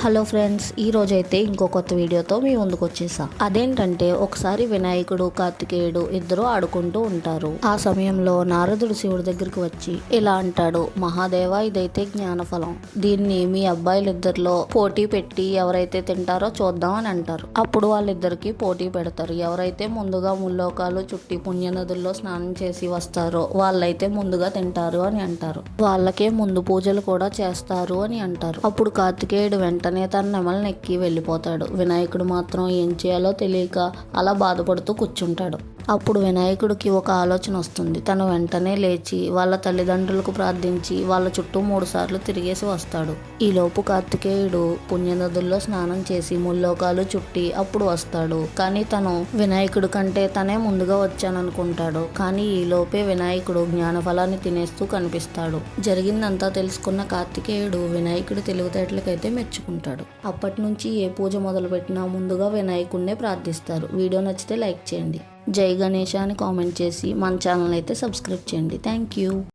Hello friends, ఈ రోజైతే ఇంకో కొత్త వీడియోతో మీ ముందుకు వచ్చేసా. అదేంటంటే ఒకసారి వినాయకుడు కార్తికేయుడు ఇద్దరు ఆడుకుంటూ ఉంటారు. ఆ సమయంలో నారదుడు శివుడి దగ్గరికి వచ్చి ఇలా అంటాడు, మహాదేవ, ఇదైతే జ్ఞానఫలం, దీన్ని మీ అబ్బాయిలిద్దరిలో పోటీ పెట్టి ఎవరైతే తింటారో చూద్దాం అని అంటారు. అప్పుడు వాళ్ళిద్దరికి పోటీ పెడతారు. ఎవరైతే ముందుగా ముల్లోకాలు చుట్టి పుణ్యనదుల్లో స్నానం చేసి వస్తారో వాళ్ళైతే ముందుగా తింటారు అని అంటారు. వాళ్ళకే ముందు పూజలు కూడా చేస్తారు అని అంటారు. అప్పుడు కార్తికేయుడు వెంటనే తన నెమలిని ఎక్కి వెళ్ళిపోతాడు. వినాయకుడు మాత్రం ఏం చేయాలో తెలియక అలా బాధపడుతూ కూర్చుంటాడు. అప్పుడు వినాయకుడికి ఒక ఆలోచన వస్తుంది. తను వెంటనే లేచి వాళ్ళ తల్లిదండ్రులకు ప్రార్థించి వాళ్ళ చుట్టూ 3 సార్లు తిరిగేసి వస్తాడు. ఈలోపు కార్తికేయుడు పుణ్యనదుల్లో స్నానం చేసి ముల్లోకాలు చుట్టి అప్పుడు వస్తాడు. కానీ తను వినాయకుడి కంటే తనే ముందుగా వచ్చాననుకుంటాడు. కానీ ఈలోపే వినాయకుడు జ్ఞానఫలాన్ని తినేస్తూ కనిపిస్తాడు. జరిగిందంతా తెలుసుకున్న కార్తికేయుడు వినాయకుడి తెలివితేటలకైతే మెచ్చుకుంటాడు. అప్పటి నుంచి ఏ పూజ మొదలుపెట్టినా ముందుగా వినాయకుడినే ప్రార్థిస్తారు. వీడియో నచ్చితే లైక్ చేయండి. జై గణేష అని కామెంట్ చేసి మన ఛానల్ అయితే సబ్స్క్రైబ్ చేయండి. Thank you.